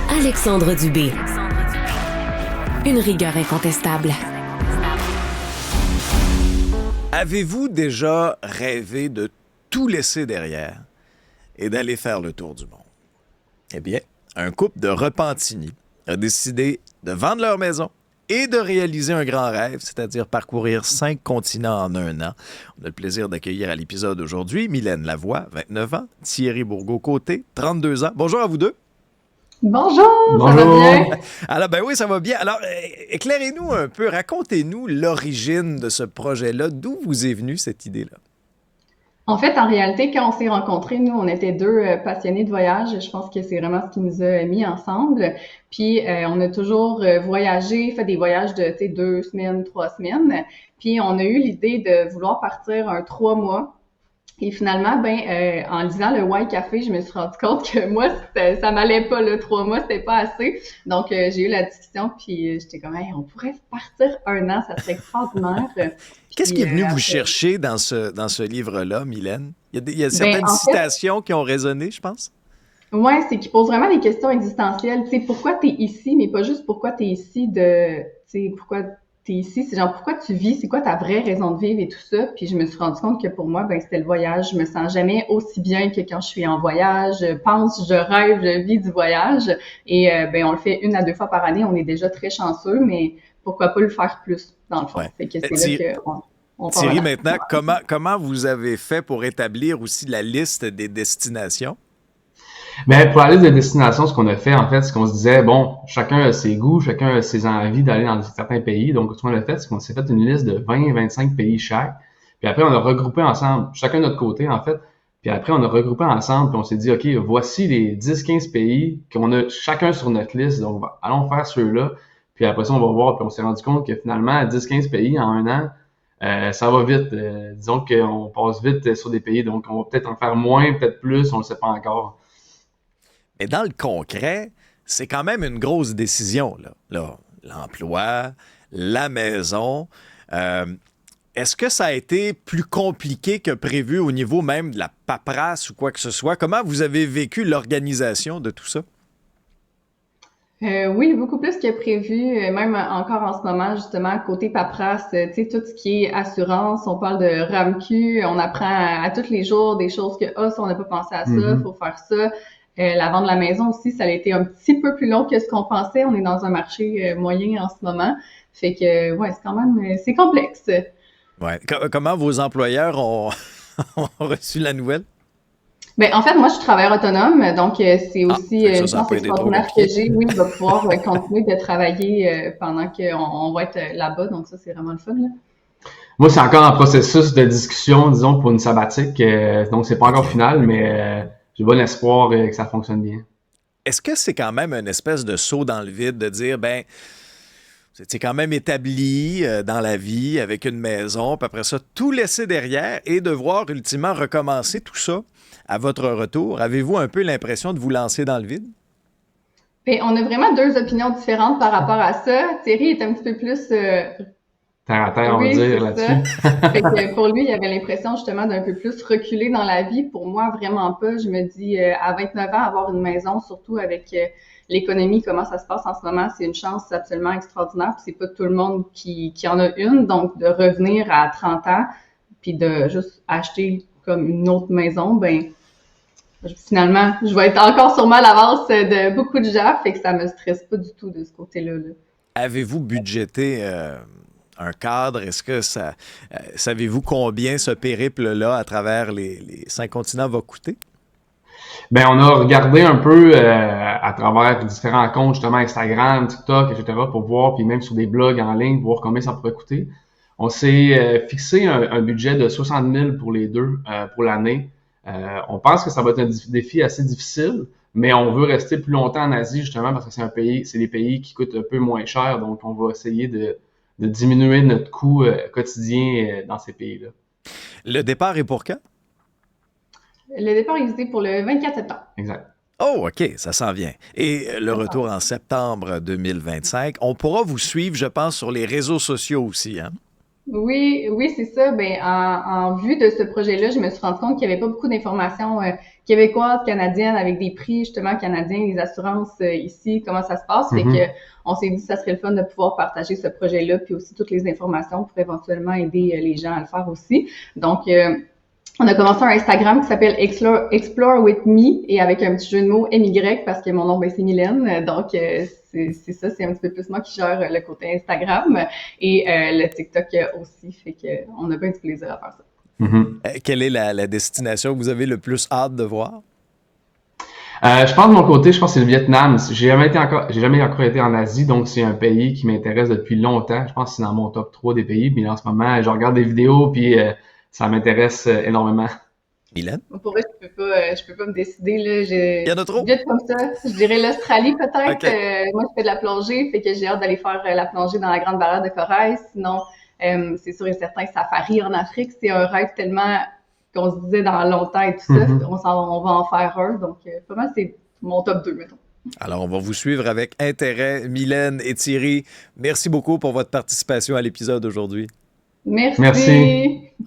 Alexandre Dubé. Une rigueur incontestable. Avez-vous déjà rêvé de tout laisser derrière et d'aller faire le tour du monde? Eh bien, un couple de Repentigny a décidé de vendre leur maison et de réaliser un grand rêve, c'est-à-dire parcourir 5 continents en un an. On a le plaisir d'accueillir à l'épisode aujourd'hui Mylène Lavoie, 29 ans, Thierry Bourgault-Côté, 32 ans. Bonjour à vous deux. Bonjour, Bonjour, ça va bien? Alors, ben oui, ça va bien. Alors, éclairez-nous un peu, racontez-nous l'origine de ce projet-là. D'où vous est venue cette idée-là? En fait, en réalité, quand on s'est rencontrés, nous, on était deux passionnés de voyage. Je pense que c'est vraiment ce qui nous a mis ensemble. Puis, on a toujours voyagé, fait des voyages de, 2 semaines, 3 semaines. Puis, on a eu l'idée de vouloir partir un 3 mois. Et finalement, en lisant le Why Café, je me suis rendu compte que moi, ça m'allait pas, le 3 mois, c'était pas assez. Donc, j'ai eu la discussion, puis j'étais comme, hey, on pourrait partir un an, ça serait extraordinaire. Qu'est-ce qui est venu vous chercher dans ce livre-là, Mylène? Il y a certaines citations qui ont résonné, je pense? Ouais, c'est qu'il pose vraiment des questions existentielles. Tu sais, pourquoi t'es ici, mais pas juste pourquoi t'es ici tu sais, pourquoi t'es ici, c'est genre pourquoi tu vis, c'est quoi ta vraie raison de vivre et tout ça. Puis je me suis rendu compte que pour moi, c'était le voyage. Je me sens jamais aussi bien que quand je suis en voyage. Je pense, je rêve, je vis du voyage. Et on le fait 1 à 2 fois par année. On est déjà très chanceux, mais pourquoi pas le faire plus, dans le fond. Ouais. Fait que c'est là qu'on Thierry, maintenant, comment vous avez fait pour établir aussi la liste des destinations? Ben, pour la liste de destinations, ce qu'on a fait, en fait, c'est qu'on se disait, bon, chacun a ses goûts, chacun a ses envies d'aller dans certains pays. Donc, ce qu'on a fait, c'est qu'on s'est fait une liste de 20-25 pays chaque. Puis après, on a regroupé ensemble, chacun de notre côté, en fait. Puis après, on a regroupé ensemble, puis on s'est dit, OK, voici les 10-15 pays qu'on a chacun sur notre liste. Donc, allons faire ceux-là. Puis après ça, on va voir. Puis on s'est rendu compte que finalement, 10-15 pays en un an, ça va vite. Disons qu'on passe vite sur des pays. Donc, on va peut-être en faire moins, peut-être plus, on ne le sait pas encore. Mais dans le concret, c'est quand même une grosse décision, là. L'emploi, la maison. Est-ce que ça a été plus compliqué que prévu au niveau même de la paperasse ou quoi que ce soit? Comment vous avez vécu l'organisation de tout ça? Oui, beaucoup plus que prévu, même encore en ce moment, justement, côté paperasse, tu sais, tout ce qui est assurance, on parle de RAMQ, on apprend à tous les jours des choses que, ça, on n'a pas pensé à ça, faut faire ça. La vente de la maison aussi, ça a été un petit peu plus long que ce qu'on pensait. On est dans un marché moyen en ce moment. Fait que, ouais, c'est complexe. Ouais. Comment vos employeurs ont reçu la nouvelle? En fait, moi, je suis travailleur autonome, donc c'est aussi une chance extraordinaire que j'ai, oui, de pouvoir continuer de travailler pendant qu'on va être là-bas. Donc ça, c'est vraiment le fun, là. Moi, c'est encore en processus de discussion, disons, pour une sabbatique. Donc, c'est pas encore final, mais j'ai bon espoir que ça fonctionne bien. Est-ce que c'est quand même une espèce de saut dans le vide de dire, vous étiez quand même établi dans la vie avec une maison, puis après ça, tout laisser derrière et devoir ultimement recommencer tout ça à votre retour? Avez-vous un peu l'impression de vous lancer dans le vide? On a vraiment 2 opinions différentes par rapport à ça. Thierry est un petit peu plus... terre à terre, on va dire, là-dessus. Fait que pour lui, il avait l'impression justement d'un peu plus reculer dans la vie. Pour moi, vraiment pas. Je me dis, à 29 ans, avoir une maison, surtout avec l'économie, comment ça se passe en ce moment, c'est une chance absolument extraordinaire. Puis c'est pas tout le monde qui en a une. Donc, de revenir à 30 ans, puis de juste acheter comme une autre maison, finalement, je vais être encore sûrement à l'avance de beaucoup de gens. Fait que ça me stresse pas du tout de ce côté-là, là. Avez-vous budgété un cadre? Est-ce que savez-vous combien ce périple-là à travers les 5 continents va coûter? On a regardé un peu à travers différents comptes, justement Instagram, TikTok, etc., pour voir, puis même sur des blogs en ligne, pour voir combien ça pourrait coûter. On s'est fixé un budget de 60 000 pour les deux pour l'année. On pense que ça va être un défi assez difficile, mais on veut rester plus longtemps en Asie, justement, parce que c'est des pays qui coûtent un peu moins cher, donc on va essayer de diminuer notre coût quotidien dans ces pays-là. Le départ est pour quand? Le départ est visé pour le 24 septembre. Exact. Oh, OK, ça s'en vient. Et le retour en septembre 2025. On pourra vous suivre, je pense, sur les réseaux sociaux aussi, hein? Oui, oui, c'est ça. Ben, en vue de ce projet-là, je me suis rendu compte qu'il n'y avait pas beaucoup d'informations québécoises, canadiennes, avec des prix justement canadiens, les assurances ici, comment ça se passe. Fait que Mhm. on s'est dit que ça serait le fun de pouvoir partager ce projet-là, puis aussi toutes les informations pour éventuellement aider les gens à le faire aussi. Donc, on a commencé un Instagram qui s'appelle Explore with Me et avec un petit jeu de mots MY parce que mon nom ben, c'est Mylène. Donc c'est ça, c'est un petit peu plus moi qui gère le côté Instagram et le TikTok aussi. Fait que on a bien du plaisir à faire ça. Mhm. Quelle est la destination que vous avez le plus hâte de voir? Je pense de mon côté, je pense que c'est le Vietnam. J'ai jamais encore été en Asie, donc c'est un pays qui m'intéresse depuis longtemps. Je pense que c'est dans mon top 3 des pays. Mais en ce moment, je regarde des vidéos puis ça m'intéresse énormément. Mylène? Pour vrai, je peux pas me décider là. Il y en a trop? Vite comme ça, je dirais l'Australie peut-être. OK. Moi, je fais de la plongée, fait que j'ai hâte d'aller faire la plongée dans la Grande Barrière de Corail. Sinon, c'est sûr et certain, safari en Afrique, c'est un rêve tellement qu'on se disait dans longtemps et tout ça. Mhm. On va en faire un. Donc, pas mal, c'est mon top 2 mettons. Alors, on va vous suivre avec intérêt. Mylène et Thierry, merci beaucoup pour votre participation à l'épisode aujourd'hui. Merci. Merci.